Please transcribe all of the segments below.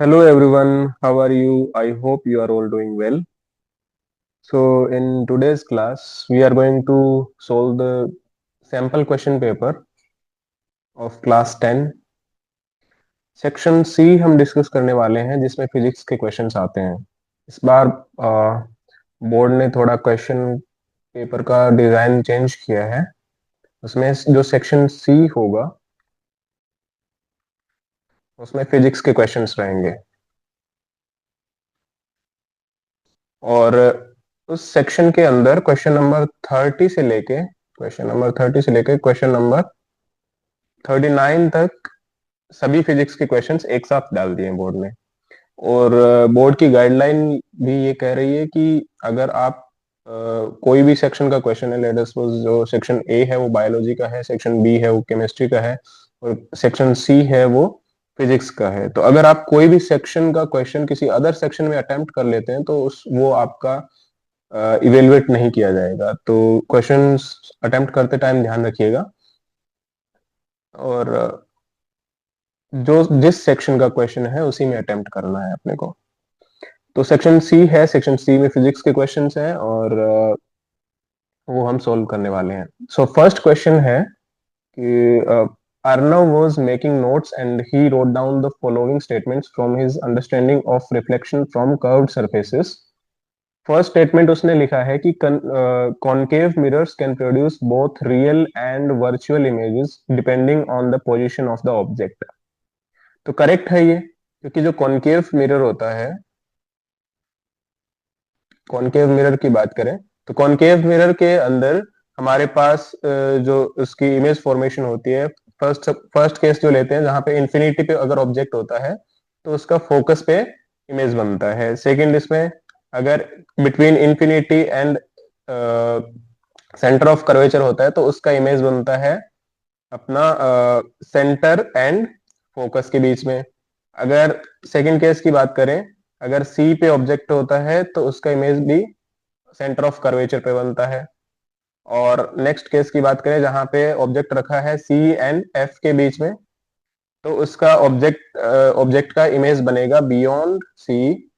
Hello everyone, how are you? I hope you are all doing well. So, in today's class, we are going to solve the sample question paper of class 10. Section C हम discuss करने वाले हैं जिसमें physics के questions आते हैं। इस बार board ने थोड़ा क्वेश्चन पेपर का डिज़ाइन चेंज किया है। उसमें जो सेक्शन सी होगा उसमें फिजिक्स के क्वेश्चंस रहेंगे और उस सेक्शन के अंदर क्वेश्चन नंबर 39 तक सभी फिजिक्स के क्वेश्चंस एक साथ डाल दिए बोर्ड ने। और बोर्ड की गाइडलाइन भी ये कह रही है कि अगर आप कोई भी सेक्शन का क्वेश्चन है, लेट अस सपोज जो सेक्शन ए है वो बायोलॉजी का है, सेक्शन बी है वो केमिस्ट्री का है और सेक्शन सी है वो फिजिक्स का है, तो अगर आप कोई भी सेक्शन का क्वेश्चन किसी अदर सेक्शन में अटेम्प्ट कर लेते हैं तो उस वो आपका इवेलुएट नहीं किया जाएगा। तो क्वेश्चंस अटेम्प्ट करते टाइम ध्यान रखिएगा और जो जिस सेक्शन का क्वेश्चन है उसी में अटेम्प्ट करना है अपने को। तो सेक्शन सी है, सेक्शन सी में फिजिक्स के क्वेश्चंस हैं और वो हम सॉल्व करने वाले हैं। सो फर्स्ट क्वेश्चन है कि Arnav was making notes and he wrote down the following statements from his understanding of reflection from curved surfaces. First statement उसने लिखा है कि concave mirrors can produce both real and virtual images depending on the position of the object. तो correct है ये, क्योंकि जो concave mirror होता है, कॉनकेव मिरर की बात करें तो कॉनकेव मिरर के अंदर हमारे पास जो उसकी इमेज फॉर्मेशन होती है, फर्स्ट फर्स्ट केस जो लेते हैं जहां पे इंफिनिटी पे अगर ऑब्जेक्ट होता है तो उसका फोकस पे इमेज बनता है। सेकंड इसमें अगर between infinity and centre of curvature होता है तो उसका इमेज बनता है अपना सेंटर एंड फोकस के बीच में। अगर सेकंड केस की बात करें, अगर सी पे ऑब्जेक्ट होता है तो उसका इमेज भी सेंटर ऑफ कर्वेचर पे बनता है। और नेक्स्ट केस की बात करें जहां पे ऑब्जेक्ट रखा है सी एंड एफ के बीच में, तो उसका ऑब्जेक्ट का इमेज बनेगा बियॉन्ड सी,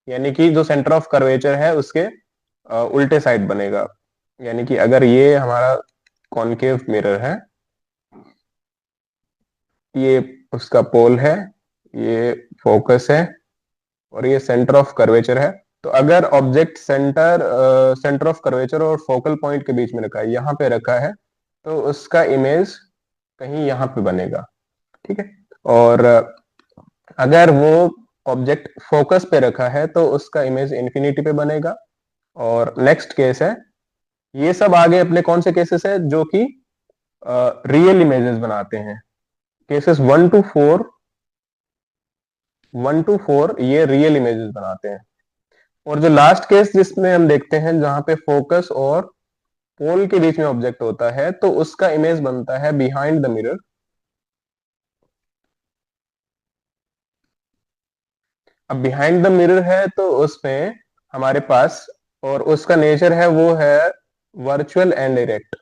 यानी कि जो सेंटर ऑफ कर्वेचर है उसके उल्टे साइड बनेगा। यानी कि अगर ये हमारा कॉनकेव मिरर है, ये उसका पोल है, ये फोकस है और ये सेंटर ऑफ कर्वेचर है, तो अगर ऑब्जेक्ट सेंटर ऑफ कर्वेचर और फोकल पॉइंट के बीच में रखा है, यहाँ पे रखा है, तो उसका इमेज कहीं यहाँ पे बनेगा। ठीक है। और अगर वो ऑब्जेक्ट फोकस पे रखा है तो उसका इमेज इन्फिनिटी पे बनेगा। और नेक्स्ट केस है, ये सब आगे अपने कौन से केसेस है जो कि रियल इमेजेस बनाते हैं। केसेस 1 to 4 ये रियल इमेजेस बनाते हैं। और जो लास्ट केस जिसमें हम देखते हैं जहां पे फोकस और पोल के बीच में ऑब्जेक्ट होता है तो उसका इमेज बनता है बिहाइंड द मिरर। अब बिहाइंड द मिरर है तो उसमें हमारे पास, और उसका नेचर है वो है virtual and erect,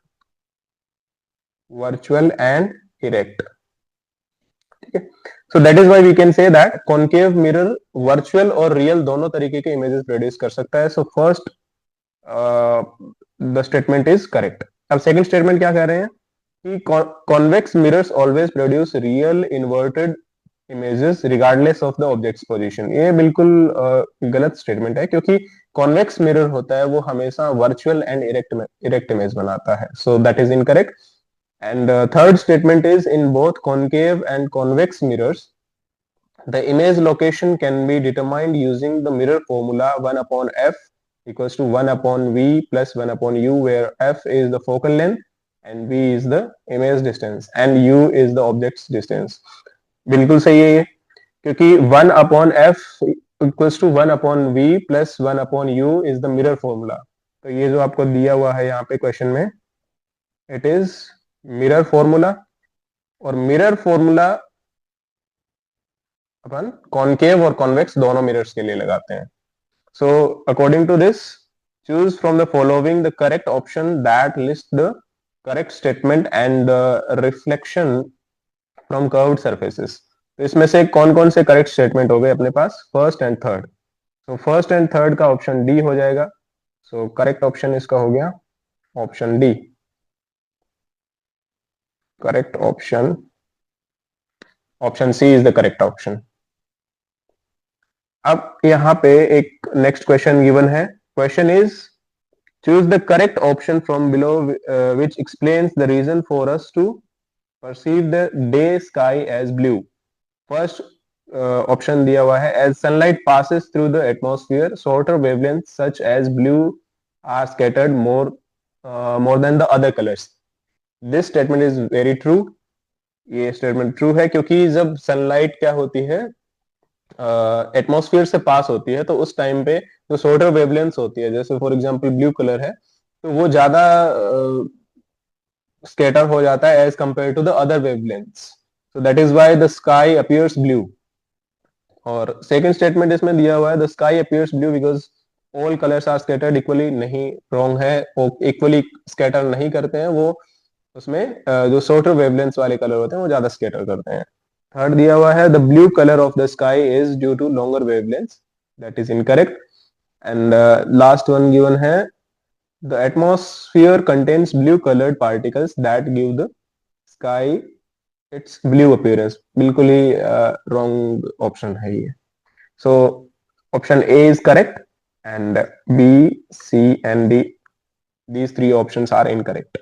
virtual and erect. ठीक है। So that is why we can say that concave mirror virtual और रियल दोनों तरीके के इमेजेस प्रोड्यूस कर सकता है। So first the statement is correct. अब सेकंड स्टेटमेंट क्या कह रहे हैं कि convex mirrors always produce real inverted images regardless of the objects position. ये बिल्कुल गलत स्टेटमेंट है, क्योंकि कॉन्वेक्स मिरर होता है वो हमेशा वर्चुअल एंड इरेक्ट इमेज बनाता है। So that is incorrect. And third statement is in both concave and convex mirrors the image location can be determined using the mirror formula 1 upon f equals to 1 upon v plus 1 upon u, where f is the focal length and v is the image distance and u is the object's distance। बिल्कुल सही है ये, क्योंकि 1 upon f equals to 1 upon v plus 1 upon u is the mirror formula। तो ये जो आपको दिया हुआ है यहाँ पे क्वेश्चन में, इट इज मिरर फॉर्मूला। और मिरर फॉर्मूला अपन कॉनकेव और कॉन्वेक्स दोनों मिरर्स के लिए लगाते हैं। So according to this, choose from the following the correct option that lists the correct statement and reflection from curved surfaces। तो इसमें से कौन कौन से करेक्ट स्टेटमेंट हो गए अपने पास? First and third. तो फर्स्ट एंड थर्ड का ऑप्शन डी हो जाएगा। सो करेक्ट ऑप्शन इसका हो गया option D. Correct option, option C is the correct option. अब यहाँ पे एक नेक्स्ट क्वेश्चन गिवन है। Question is choose the correct option from below which explains the reason for us to perceive the day sky as blue. First option दिया हुआ है as sunlight passes through the atmosphere, shorter wavelengths such as blue are scattered more than the other colors. This statement is very true. ये statement true है क्योंकि जब sunlight क्या होती है, एटमॉस्फेयर से पास होती है, तो उस टाइम पे जो शॉर्टर वेवलेंथ्स होती है, जैसे फॉर एग्जांपल ब्लू कलर है, तो वो ज्यादा स्कैटर हो जाता है as compared to the other wavelengths. So that is why the sky appears blue. और सेकंड स्टेटमेंट इसमें दिया हुआ है the sky appears blue because all colours are scattered equally. नहीं, रॉन्ग है, वो इक्वली स्कैटर नहीं करते हैं, वो उसमें जो शॉर्टर वेवलेंथ्स वाले कलर होते हैं वो ज्यादा स्कैटर करते हैं। थर्ड दिया हुआ है the blue colour of the sky is due to longer wavelengths. That is incorrect. And last one given है the atmosphere contains blue coloured particles that give the sky its blue appearance. बिल्कुल ही wrong option है ये। So option A is correct and B, C and D, these three options are incorrect.